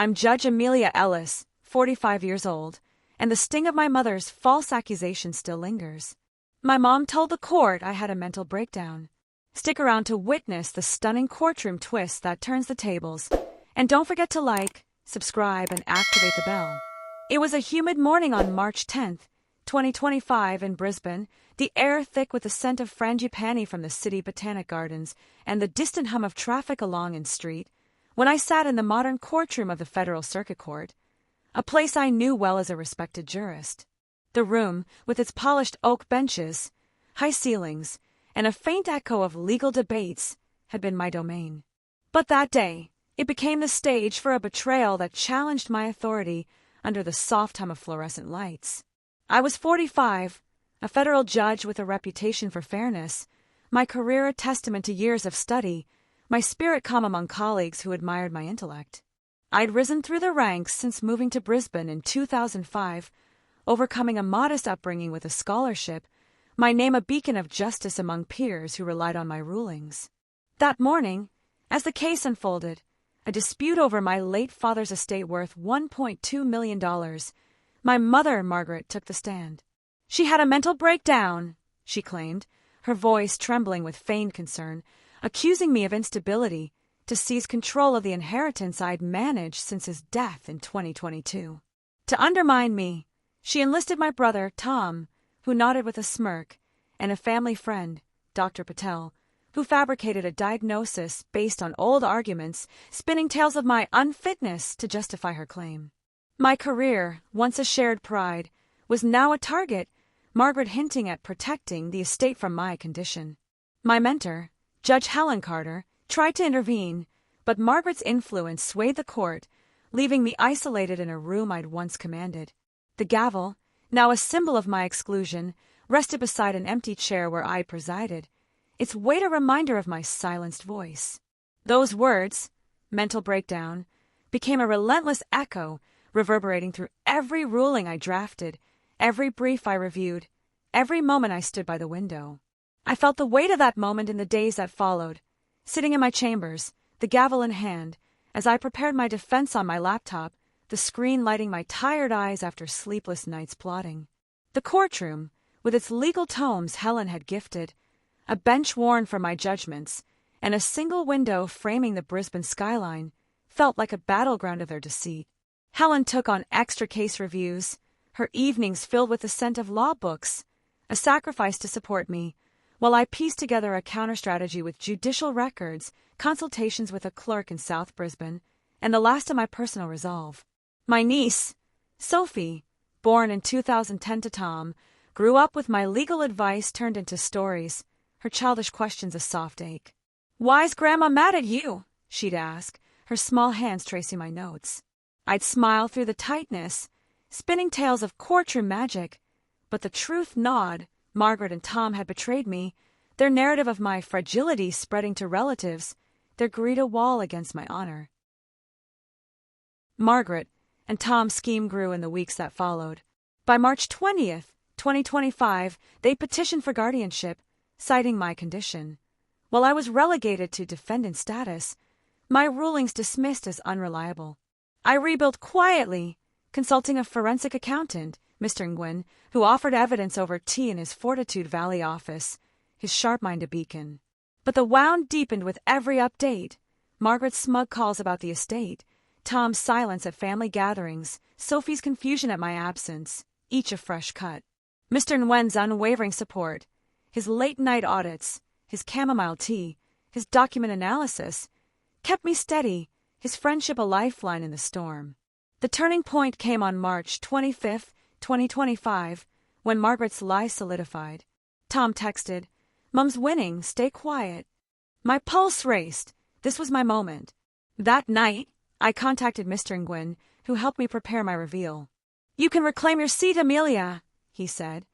I'm Judge Amelia Ellis, 45 years old, and the sting of my mother's false accusation still lingers. My mom told the court I had a mental breakdown. Stick around to witness the stunning courtroom twist that turns the tables. And don't forget to like, subscribe, and activate the bell. It was a humid morning on March 10th, 2025 in Brisbane, the air thick with the scent of frangipani from the city botanic gardens and the distant hum of traffic along N Street, when I sat in the modern courtroom of the Federal Circuit Court, a place I knew well as a respected jurist. The room, with its polished oak benches, high ceilings, and a faint echo of legal debates, had been my domain. But that day, it became the stage for a betrayal that challenged my authority under the soft hum of fluorescent lights. I was 45, a federal judge with a reputation for fairness, my career a testament to years of study, my spirit calm among colleagues who admired my intellect. I'd risen through the ranks since moving to Brisbane in 2005, overcoming a modest upbringing with a scholarship, my name a beacon of justice among peers who relied on my rulings. That morning, as the case unfolded, a dispute over my late father's estate worth $1.2 million, my mother, Margaret, took the stand. She had a mental breakdown, she claimed, her voice trembling with feigned concern, accusing me of instability to seize control of the inheritance I'd managed since his death in 2022. To undermine me, she enlisted my brother, Tom, who nodded with a smirk, and a family friend, Dr. Patel, who fabricated a diagnosis based on old arguments, spinning tales of my unfitness to justify her claim. My career, once a shared pride, was now a target, Margaret hinting at protecting the estate from my condition. My mentor, Judge Helen Carter, tried to intervene, but Margaret's influence swayed the court, leaving me isolated in a room I'd once commanded. The gavel, now a symbol of my exclusion, rested beside an empty chair where I presided, its weight a reminder of my silenced voice. Those words, mental breakdown, became a relentless echo, reverberating through every ruling I drafted, every brief I reviewed, every moment I stood by the window. I felt the weight of that moment in the days that followed, sitting in my chambers, the gavel in hand, as I prepared my defense on my laptop, the screen lighting my tired eyes after sleepless nights plotting. The courtroom, with its legal tomes Helen had gifted, a bench worn for my judgments, and a single window framing the Brisbane skyline, felt like a battleground of their deceit. Helen took on extra case reviews, her evenings filled with the scent of law books, a sacrifice to support me, while I pieced together a counter-strategy with judicial records, consultations with a clerk in South Brisbane, and the last of my personal resolve. My niece, Sophie, born in 2010 to Tom, grew up with my legal advice turned into stories, her childish questions a soft ache. "Why's Grandma mad at you?" she'd ask, her small hands tracing my notes. I'd smile through the tightness, spinning tales of courtroom magic, but the truth gnawed. Margaret and Tom had betrayed me, their narrative of my fragility spreading to relatives, their greed a wall against my honor. Margaret and Tom's scheme grew in the weeks that followed. By March 20th, 2025, they petitioned for guardianship, citing my condition. While I was relegated to defendant status, my rulings dismissed as unreliable. I rebuilt quietly, consulting a forensic accountant, Mr. Nguyen, who offered evidence over tea in his Fortitude Valley office, his sharp mind a beacon. But the wound deepened with every update. Margaret's smug calls about the estate, Tom's silence at family gatherings, Sophie's confusion at my absence, each a fresh cut. Mr. Nguyen's unwavering support, his late-night audits, his chamomile tea, his document analysis, kept me steady, his friendship a lifeline in the storm. The turning point came on March 25th, 2025, when Margaret's lie solidified. Tom texted, "Mum's winning, stay quiet." My pulse raced. This was my moment. That night, I contacted Mr. Nguyen, who helped me prepare my reveal. "You can reclaim your seat, Amelia," he said,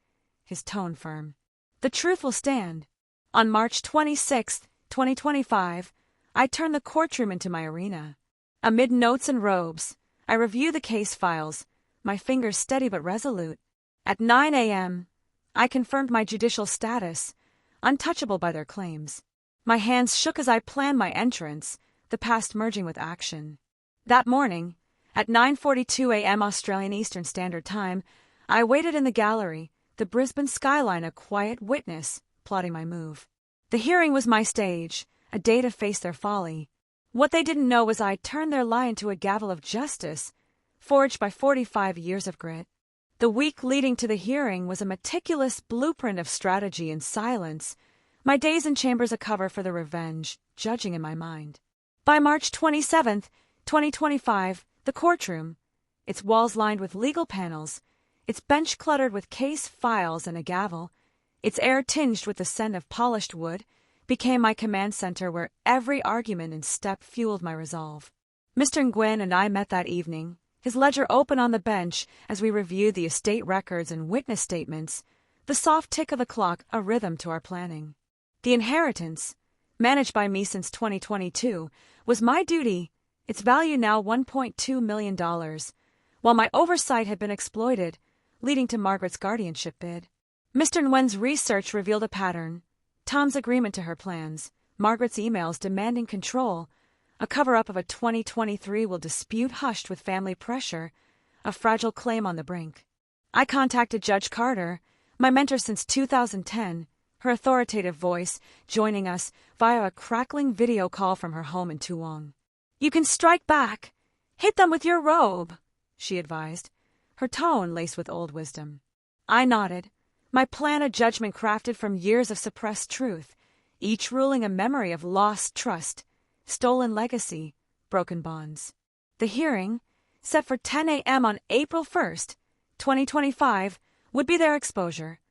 his tone firm. "The truth will stand." On March 26th, 2025, I turned the courtroom into my arena. Amid notes and robes, I reviewed the case files, my fingers steady but resolute. At 9 a.m., I confirmed my judicial status, untouchable by their claims. My hands shook as I planned my entrance, the past merging with action. That morning, At 9:42 a.m. Australian Eastern Standard Time, I waited in the gallery, the Brisbane skyline a quiet witness, plotting my move. The hearing was my stage, a day to face their folly. What they didn't know was I turned their lie into a gavel of justice, forged by 45 years of grit. The week leading to the hearing was a meticulous blueprint of strategy and silence, my days in chambers a cover for the revenge, judging in my mind. By March 27, 2025, the courtroom, its walls lined with legal panels, its bench cluttered with case files and a gavel, its air tinged with the scent of polished wood, became my command center where every argument and step fueled my resolve. Mr. Nguyen and I met that evening, his ledger open on the bench as we reviewed the estate records and witness statements, the soft tick of the clock a rhythm to our planning. The inheritance, managed by me since 2022, was my duty, its value now $1.2 million, while my oversight had been exploited, leading to Margaret's guardianship bid. Mr. Nguyen's research revealed a pattern: Tom's agreement to her plans, Margaret's emails demanding control, a cover-up of a 2023 will dispute hushed with family pressure, a fragile claim on the brink. I contacted Judge Carter, my mentor since 2010, her authoritative voice joining us via a crackling video call from her home in Toowong. "You can strike back. Hit them with your robe," she advised, her tone laced with old wisdom. I nodded, my plan a judgment crafted from years of suppressed truth, each ruling a memory of lost trust, stolen legacy, broken bonds. The hearing, set for 10 a.m. on April 1st, 2025, would be their exposure,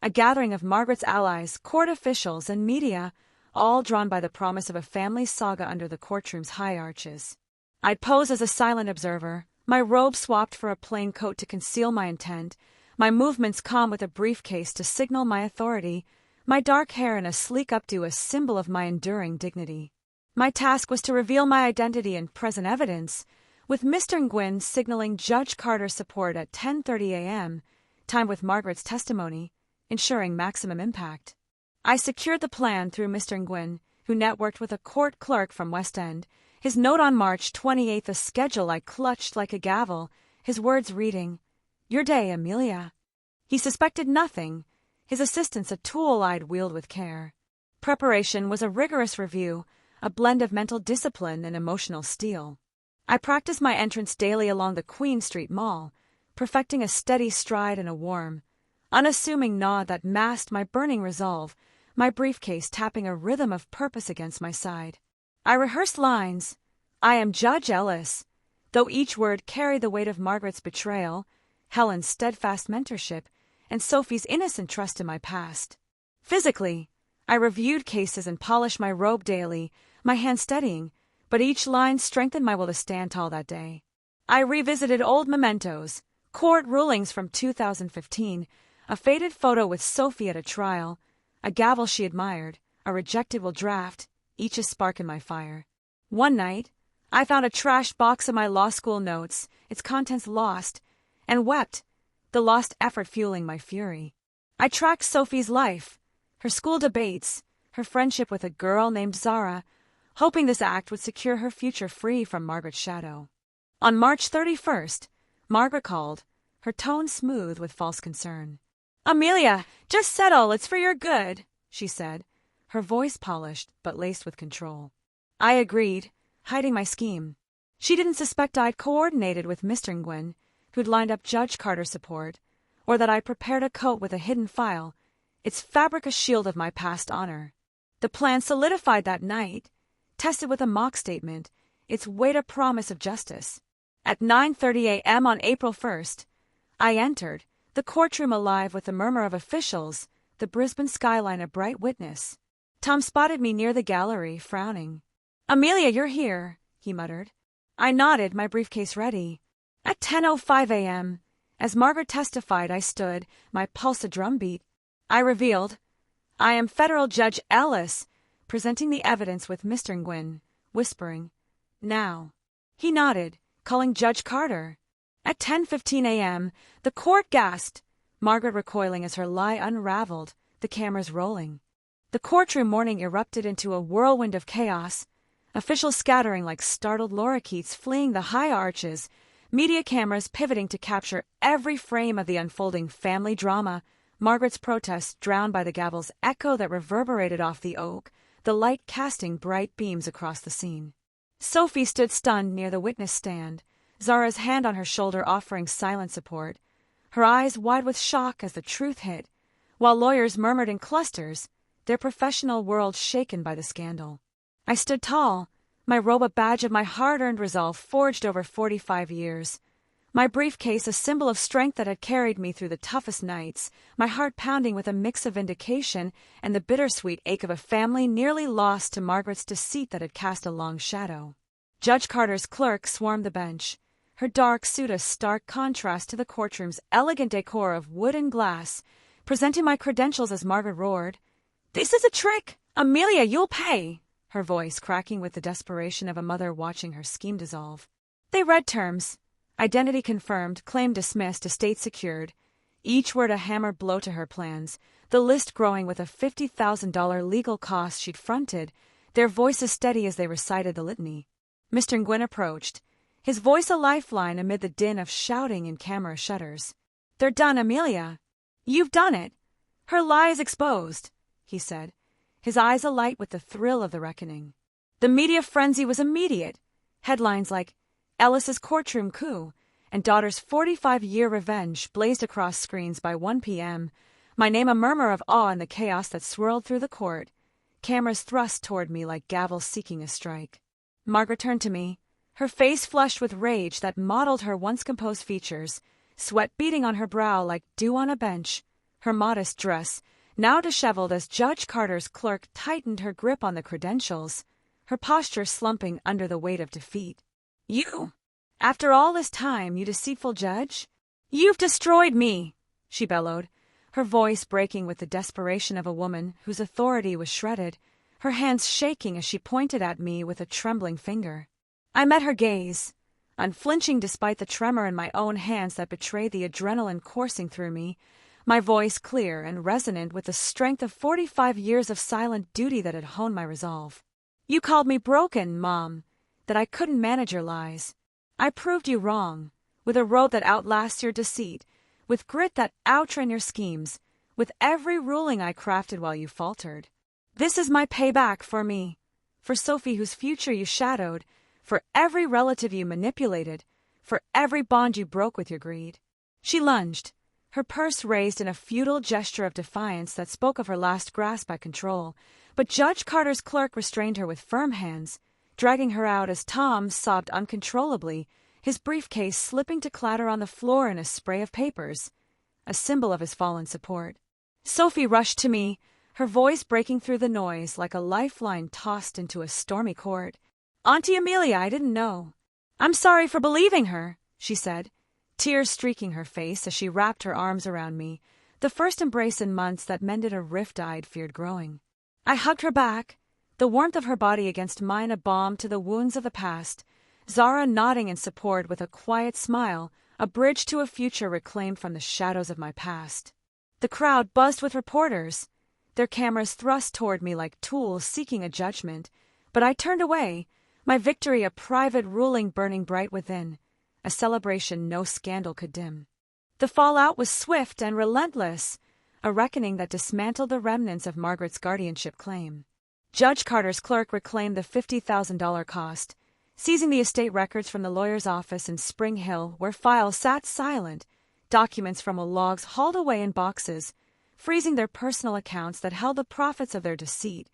a gathering of Margaret's allies, court officials, and media, all drawn by the promise of a family saga under the courtroom's high arches. I'd pose as a silent observer, my robe swapped for a plain coat to conceal my intent, my movements calm with a briefcase to signal my authority, my dark hair in a sleek updo a symbol of my enduring dignity. My task was to reveal my identity and present evidence, with Mr. Nguyen signaling Judge Carter's support at 10:30 a.m., timed with Margaret's testimony, ensuring maximum impact. I secured the plan through Mr. Nguyen, who networked with a court clerk from West End, his note on March 28th a schedule I clutched like a gavel, his words reading, "Your day, Amelia." He suspected nothing, his assistance a tool I'd wield with care. Preparation was a rigorous review, a blend of mental discipline and emotional steel. I practiced my entrance daily along the Queen Street Mall, perfecting a steady stride and a warm, unassuming nod that masked my burning resolve, my briefcase tapping a rhythm of purpose against my side. I rehearsed lines. "I am Judge Ellis," though each word carried the weight of Margaret's betrayal, Helen's steadfast mentorship, and Sophie's innocent trust in my past. Physically, I reviewed cases and polished my robe daily, my hand steadying, but each line strengthened my will to stand tall that day. I revisited old mementos, court rulings from 2015, a faded photo with Sophie at a trial, a gavel she admired, a rejected will draft, each a spark in my fire. One night, I found a trashed box of my law school notes, its contents lost, and wept, the lost effort fueling my fury. I tracked Sophie's life, her school debates, her friendship with a girl named Zara, hoping this act would secure her future free from Margaret's shadow. On March 31st, Margaret called, her tone smooth with false concern. "Amelia, just settle, it's for your good," she said, her voice polished but laced with control. I agreed, hiding my scheme. She didn't suspect I'd coordinated with Mr. Nguyen, who'd lined up Judge Carter's support, or that I'd prepared a coat with a hidden file, its fabric a shield of my past honor. The plan solidified that night, tested with a mock statement, its weight a promise of justice. At 9:30 a.m. on April 1st, I entered, the courtroom alive with the murmur of officials, the Brisbane skyline a bright witness. Tom spotted me near the gallery, frowning. "Amelia, you're here," he muttered. I nodded, my briefcase ready. At 10:05 a.m., as Margaret testified, I stood, my pulse a drumbeat. I revealed, "I am Federal Judge Ellis, presenting the evidence with Mr. Nguyen," whispering, "Now." He nodded, calling Judge Carter. At 10:15 a.m., the court gasped, Margaret recoiling as her lie unraveled, the cameras rolling. The courtroom morning erupted into a whirlwind of chaos, officials scattering like startled lorikeets fleeing the high arches, Media cameras pivoting to capture every frame of the unfolding family drama, Margaret's protest drowned by the gavel's echo that reverberated off the oak, the light casting bright beams across the scene. Sophie stood stunned near the witness stand, Zara's hand on her shoulder offering silent support, her eyes wide with shock as the truth hit, while lawyers murmured in clusters, their professional world shaken by the scandal. I stood tall, my robe a badge of my hard-earned resolve forged over 45 years, my briefcase a symbol of strength that had carried me through the toughest nights, my heart pounding with a mix of vindication and the bittersweet ache of a family nearly lost to Margaret's deceit that had cast a long shadow. Judge Carter's clerk swarmed the bench, her dark suit a stark contrast to the courtroom's elegant decor of wood and glass. Presenting my credentials as Margaret roared, "This is a trick! Amelia, you'll pay!" Her voice cracking with the desperation of a mother watching her scheme dissolve. They read terms. Identity confirmed, claim dismissed, estate secured. Each word a hammer blow to her plans, the list growing with a $50,000 legal cost she'd fronted, their voices steady as they recited the litany. Mr. Nguyen approached, his voice a lifeline amid the din of shouting and camera shutters. "They're done, Amelia. You've done it. Her lie is exposed," he said, his eyes alight with the thrill of the reckoning. The media frenzy was immediate. Headlines like Ellis's courtroom coup and daughter's 45-year revenge blazed across screens by 1 p.m., my name a murmur of awe in the chaos that swirled through the court, cameras thrust toward me like gavels seeking a strike. Margaret turned to me, her face flushed with rage that mottled her once composed features, sweat beading on her brow like dew on a bench, her modest dress, now disheveled as Judge Carter's clerk tightened her grip on the credentials, her posture slumping under the weight of defeat. "You! After all this time, you deceitful judge? You've destroyed me!" she bellowed, her voice breaking with the desperation of a woman whose authority was shredded, her hands shaking as she pointed at me with a trembling finger. I met her gaze, unflinching despite the tremor in my own hands that betrayed the adrenaline coursing through me, my voice clear and resonant with the strength of 45 years of silent duty that had honed my resolve. "You called me broken, Mom, that I couldn't manage your lies. I proved you wrong, with a road that outlasts your deceit, with grit that outran your schemes, with every ruling I crafted while you faltered. This is my payback for me, for Sophie whose future you shadowed, for every relative you manipulated, for every bond you broke with your greed." She lunged, her purse raised in a futile gesture of defiance that spoke of her last grasp at control, but Judge Carter's clerk restrained her with firm hands, dragging her out as Tom sobbed uncontrollably, his briefcase slipping to clatter on the floor in a spray of papers, a symbol of his fallen support. Sophie rushed to me, her voice breaking through the noise like a lifeline tossed into a stormy court. "Auntie Amelia, I didn't know. I'm sorry for believing her," she said, tears streaking her face as she wrapped her arms around me, the first embrace in months that mended a rift I'd feared growing. I hugged her back, the warmth of her body against mine a balm to the wounds of the past, Zara nodding in support with a quiet smile, a bridge to a future reclaimed from the shadows of my past. The crowd buzzed with reporters, their cameras thrust toward me like tools seeking a judgment, but I turned away, my victory a private ruling burning bright within, a celebration no scandal could dim. The fallout was swift and relentless, a reckoning that dismantled the remnants of Margaret's guardianship claim. Judge Carter's clerk reclaimed the $50,000 cost, seizing the estate records from the lawyer's office in Spring Hill where files sat silent, documents from logs hauled away in boxes, freezing their personal accounts that held the profits of their deceit,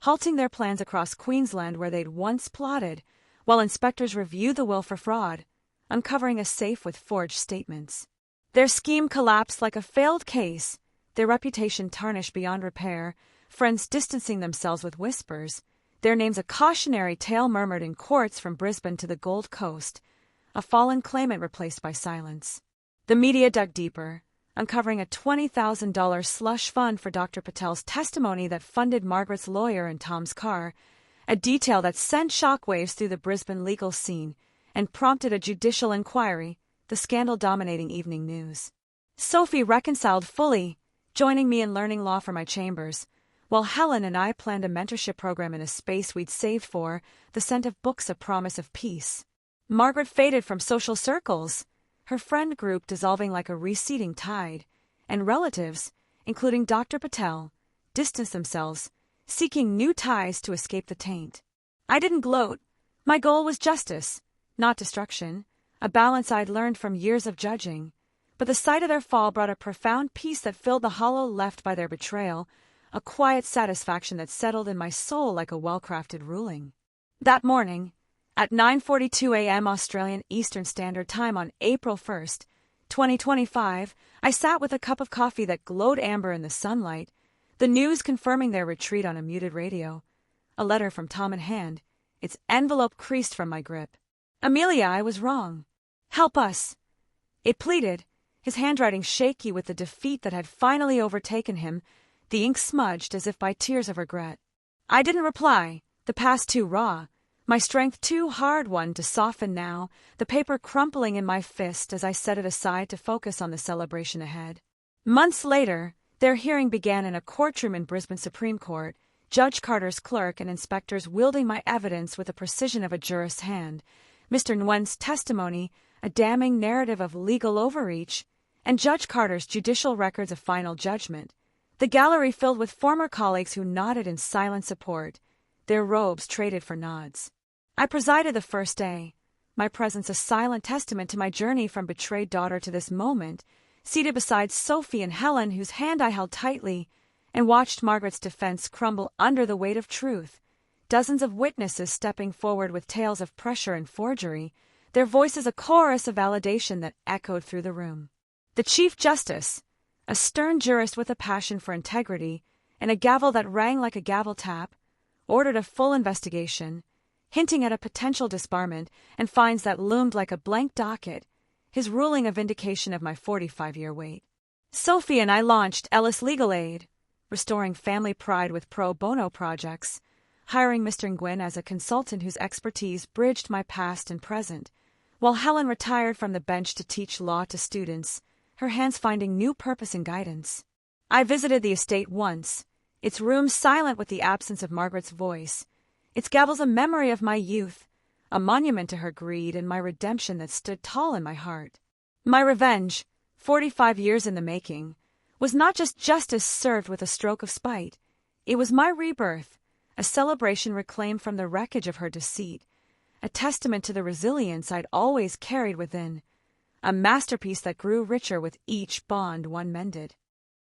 halting their plans across Queensland where they'd once plotted, while inspectors reviewed the will for fraud, uncovering a safe with forged statements. Their scheme collapsed like a failed case, their reputation tarnished beyond repair, friends distancing themselves with whispers, their names a cautionary tale murmured in courts from Brisbane to the Gold Coast, a fallen claimant replaced by silence. The media dug deeper, uncovering a $20,000 slush fund for Dr. Patel's testimony that funded Margaret's lawyer and Tom's car, a detail that sent shockwaves through the Brisbane legal scene and prompted a judicial inquiry, the scandal-dominating evening news. Sophie reconciled fully, joining me in learning law for my chambers, while Helen and I planned a mentorship program in a space we'd saved for, the scent of books a promise of peace. Margaret faded from social circles, her friend group dissolving like a receding tide, and relatives, including Dr. Patel, distanced themselves, seeking new ties to escape the taint. I didn't gloat. My goal was justice, not destruction, a balance I'd learned from years of judging. But the sight of their fall brought a profound peace that filled the hollow left by their betrayal, a quiet satisfaction that settled in my soul like a well-crafted ruling. That morning, at 9:42 a.m. Australian Eastern Standard Time on April 1st, 2025, I sat with a cup of coffee that glowed amber in the sunlight, the news confirming their retreat on a muted radio, a letter from Tom in hand, its envelope creased from my grip. Amelia, I was wrong. Help us. It pleaded, his handwriting shaky with the defeat that had finally overtaken him, the ink smudged as if by tears of regret. I didn't reply, the past too raw, my strength too hard-won to soften now, the paper crumpling in my fist as I set it aside to focus on the celebration ahead. Months later, their hearing began in a courtroom in Brisbane Supreme Court, Judge Carter's clerk and inspectors wielding my evidence with the precision of a jurist's hand, Mr. Nguyen's testimony, a damning narrative of legal overreach, and Judge Carter's judicial records of final judgment. The gallery filled with former colleagues who nodded in silent support, their robes traded for nods. I presided the first day, my presence a silent testament to my journey from betrayed daughter to this moment, seated beside Sophie and Helen, whose hand I held tightly, and watched Margaret's defense crumble under the weight of truth, dozens of witnesses stepping forward with tales of pressure and forgery, their voices a chorus of validation that echoed through the room. The Chief Justice, a stern jurist with a passion for integrity and a gavel that rang like a gavel tap, ordered a full investigation, hinting at a potential disbarment and fines that loomed like a blank docket, his ruling a vindication of my 45-year wait. Sophie and I launched Ellis Legal Aid, restoring family pride with pro bono projects, hiring Mr. Nguyen as a consultant whose expertise bridged my past and present, while Helen retired from the bench to teach law to students, her hands finding new purpose and guidance. I visited the estate once, its rooms silent with the absence of Margaret's voice, its gavels a memory of my youth, a monument to her greed and my redemption that stood tall in my heart. My revenge, 45 years in the making, was not just justice served with a stroke of spite. It was my rebirth, a celebration reclaimed from the wreckage of her deceit, a testament to the resilience I'd always carried within, a masterpiece that grew richer with each bond one mended.